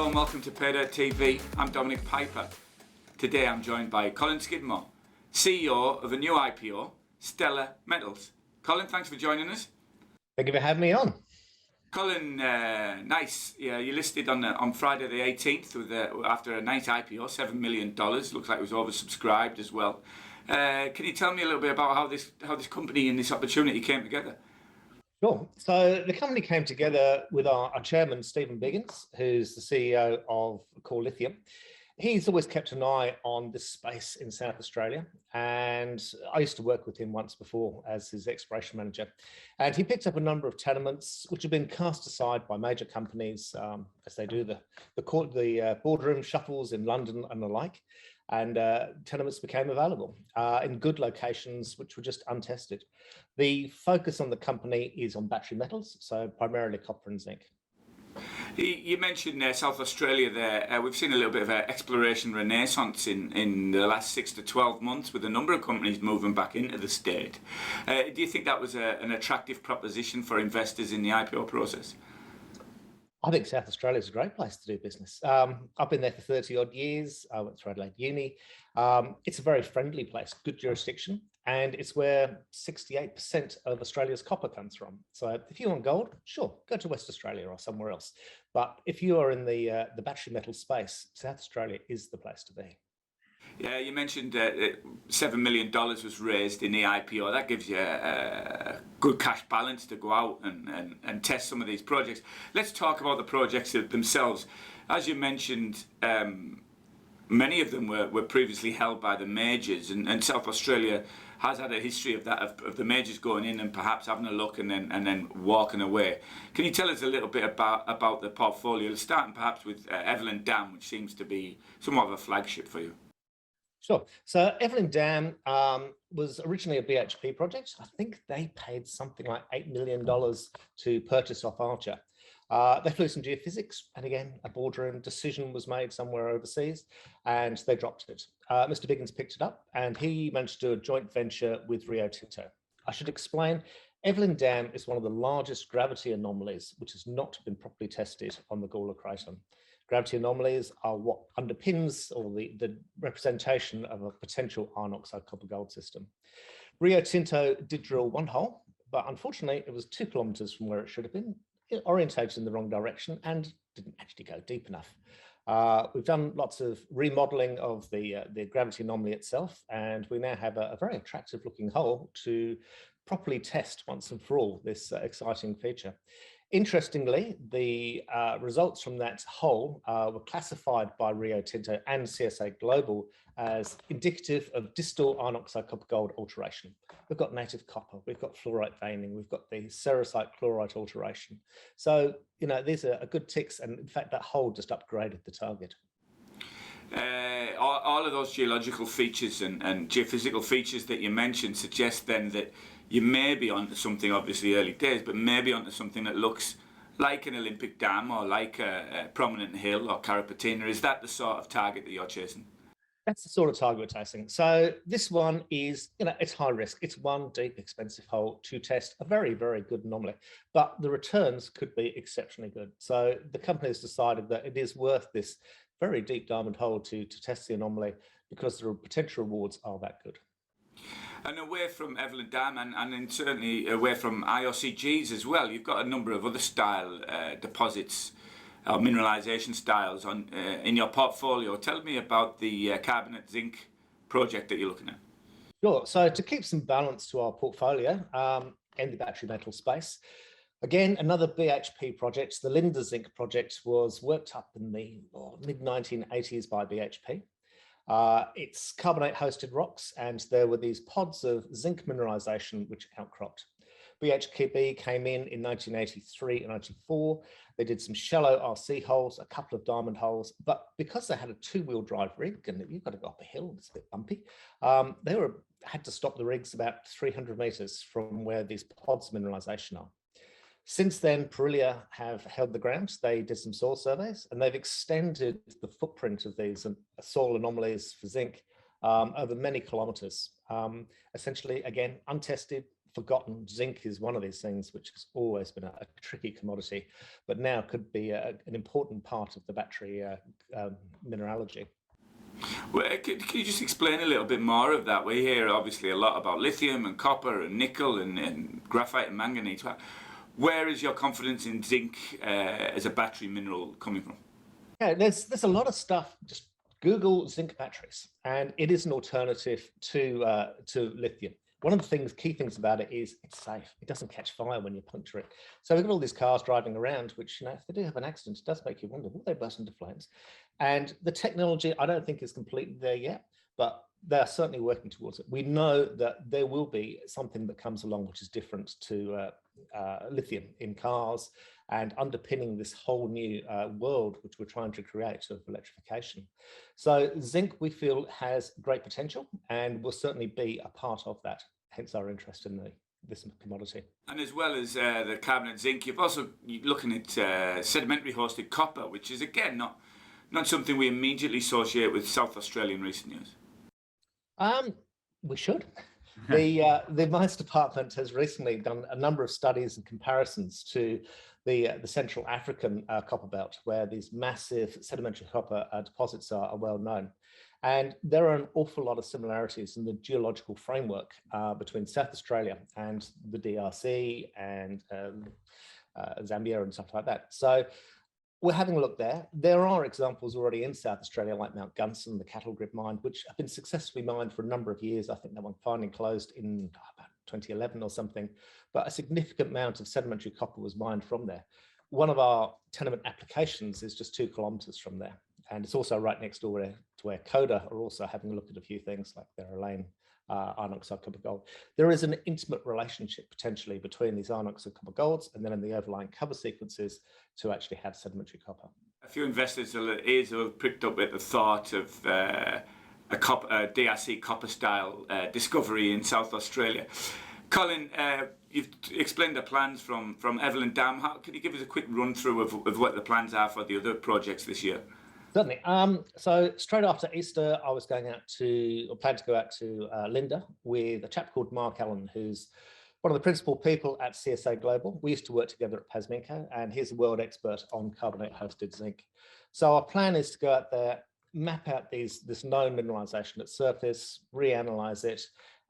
Hello and welcome to Paydirt TV. I'm Dominic Piper. Today I'm joined by Colin Skidmore, CEO of a new IPO, Stelar Metals. Colin, thanks for joining us. Thank you for having me on. Colin, nice. Yeah, you listed on Friday the 18th after a nice IPO, $7 million. Looks like it was oversubscribed as well. Can you tell me a little bit about how this company and this opportunity came together? Sure. So the company came together with our chairman, Stephen Biggins, who's the CEO of Core Lithium. He's always kept an eye on this space in South Australia, and I used to work with him once before as his exploration manager. And he picked up a number of tenements which have been cast aside by major companies as they do the boardroom shuffles in London and the like. And tenements became available in good locations which were just untested. The focus on the company is on battery metals, so primarily copper and zinc. You mentioned South Australia there. We've seen a little bit of an exploration renaissance in the last 6 to 12 months with a number of companies moving back into the state. Do you think that was an attractive proposition for investors in the IPO process? I think South Australia is a great place to do business. I've been there for 30 odd years. I went through Adelaide Uni. It's a very friendly place, good jurisdiction, and it's where 68% of Australia's copper comes from. So if you want gold, sure, go to West Australia or somewhere else. But if you are in the battery metal space, South Australia is the place to be. Yeah, you mentioned $7 million was raised in the IPO. That gives you a good cash balance to go out and test some of these projects. Let's talk about the projects themselves. As you mentioned, many of them were previously held by the majors, and South Australia has had a history of that, of the majors going in and perhaps having a look and then walking away. Can you tell us a little bit about the portfolio, starting perhaps with Evelyn Dam, which seems to be somewhat of a flagship for you? Sure. So Evelyn Dam was originally a BHP project. I think they paid something like $8 million to purchase off Archer. They flew some geophysics, and again, a boardroom decision was made somewhere overseas, and they dropped it. Mr. Biggins picked it up, and he managed to do a joint venture with Rio Tinto. I should explain, Evelyn Dam is one of the largest gravity anomalies which has not been properly tested on the Gawler Craton. Gravity anomalies are what underpins or the representation of a potential iron oxide copper gold system. Rio Tinto did drill one hole, but unfortunately it was 2 kilometers from where it should have been, orientated in the wrong direction, and didn't actually go deep enough. We've done lots of remodeling of the gravity anomaly itself, and we now have a very attractive looking hole to properly test once and for all this exciting feature. Interestingly, the results from that hole were classified by Rio Tinto and CSA Global as indicative of distal iron oxide copper gold alteration. We've got native copper, we've got fluorite veining, we've got the sericite chlorite alteration. So, you know, these are good ticks, and in fact, that hole just upgraded the target. All of those geological features and geophysical features that you mentioned suggest then that you may be onto something, obviously early days, but maybe onto something that looks like an Olympic dam or like a prominent hill or Carapatina. Is that the sort of target that you're chasing? That's the sort of target we're chasing. So this one is, you know, it's high risk. It's one deep, expensive hole to test a very, very good anomaly, but the returns could be exceptionally good. So the company has decided that it is worth this very deep diamond hole to test the anomaly because the potential rewards are that good. And away from Evelyn Dam and then certainly away from IOCGs as well, you've got a number of other style deposits or mineralisation styles in your portfolio. Tell me about the carbonate zinc project that you're looking at. Sure. So to keep some balance to our portfolio in the battery metal space, again, another BHP project, the Linda Zinc project, was worked up in the mid-1980s by BHP. It's carbonate-hosted rocks, and there were these pods of zinc mineralisation which outcropped. BHP came in 1983 and 94. They did some shallow RC holes, a couple of diamond holes, but because they had a 2-wheel drive rig, and you've got to go up a hill, it's a bit bumpy, they had to stop the rigs about 300 metres from where these pods of mineralisation are. Since then, Perulia have held the ground. They did some soil surveys, and they've extended the footprint of these soil anomalies for zinc over many kilometres. Essentially, again, untested, forgotten. Zinc is one of these things which has always been a tricky commodity, but now could be an important part of the battery mineralogy. Well, can you just explain a little bit more of that? We hear obviously a lot about lithium and copper and nickel and graphite and manganese. Where is your confidence in zinc as a battery mineral coming from? Yeah, there's a lot of stuff. Just Google zinc batteries, and it is an alternative to lithium. One of the key things about it is it's safe. It doesn't catch fire when you puncture it. So we've got all these cars driving around, which, if they do have an accident, it does make you wonder, will they burst into flames? And the technology, I don't think is completely there yet, but they're certainly working towards it. We know that there will be something that comes along which is different to lithium in cars, and underpinning this whole new world which we're trying to create of electrification. So zinc, we feel, has great potential and will certainly be a part of that, hence our interest in this commodity. And as well as the carbonate zinc, you're looking at sedimentary hosted copper, which is again not something we immediately associate with South Australia in recent years. We should. The Mines Department has recently done a number of studies and comparisons to the Central African copper belt, where these massive sedimentary copper deposits are well known. And there are an awful lot of similarities in the geological framework between South Australia and the DRC and Zambia and stuff like that. So we're having a look there. There are examples already in South Australia, like Mount Gunson, the Cattle Grid mine, which have been successfully mined for a number of years. I think that one finally closed in about 2011 or something, but a significant amount of sedimentary copper was mined from there. One of our tenement applications is just 2 kilometres from there. And it's also right next door to where Coda are also having a look at a few things like their Elaine iron oxide copper gold. There is an intimate relationship potentially between these iron oxide copper golds and then in the overlying cover sequences to actually have sedimentary copper. A few investors have pricked up at the thought of a DRC copper style discovery in South Australia. Colin, you've explained the plans from Evelyn Dam. Can you give us a quick run through of what the plans are for the other projects this year? Certainly. So straight after Easter, I was planned to go out to Linda with a chap called Mark Allen, who's one of the principal people at CSA Global. We used to work together at Pasminco, and he's a world expert on carbonate-hosted zinc. So our plan is to go out there, map out this known mineralization at surface, reanalyze it,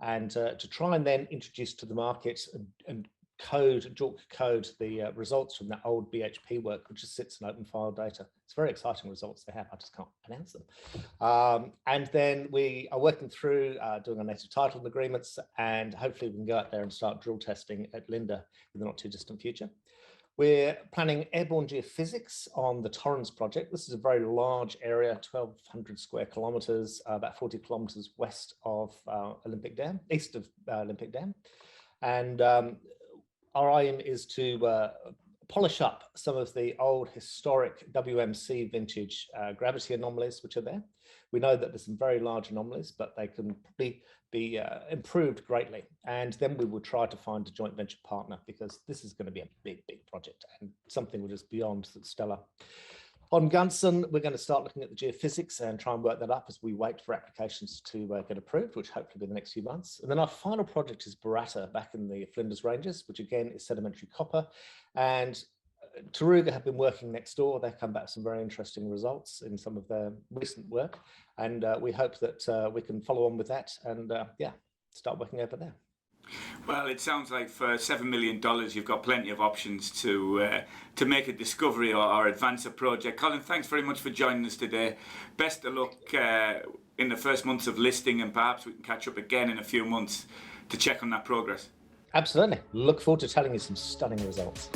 and to try and then introduce to the market and JORC code the results from that old BHP work, which just sits in open file data. It's very exciting results they have. I just can't announce them. And then we are working through doing our native title agreements, and hopefully we can go out there and start drill testing at Linda in the not too distant future. We're planning airborne geophysics on the Torrens project. This is a very large area, 1,200 square kilometres, about 40 kilometres west of Olympic Dam, east of Olympic Dam. And our aim is to polish up some of the old historic WMC vintage gravity anomalies which are there. We know that there's some very large anomalies, but they can probably be improved greatly. And then we will try to find a joint venture partner, because this is going to be a big project and something which is beyond Stelar. On Gunson, we're going to start looking at the geophysics and try and work that up as we wait for applications to get approved, which hopefully will be the next few months. And then our final project is Barata, back in the Flinders Ranges, which again is sedimentary copper. And Taruga have been working next door. They've come back with some very interesting results in some of their recent work. And we hope that we can follow on with that and start working over there. Well, it sounds like for $7 million, you've got plenty of options to make a discovery or advance a project. Colin, thanks very much for joining us today. Best of luck in the first months of listing, and perhaps we can catch up again in a few months to check on that progress. Absolutely. Look forward to telling you some stunning results.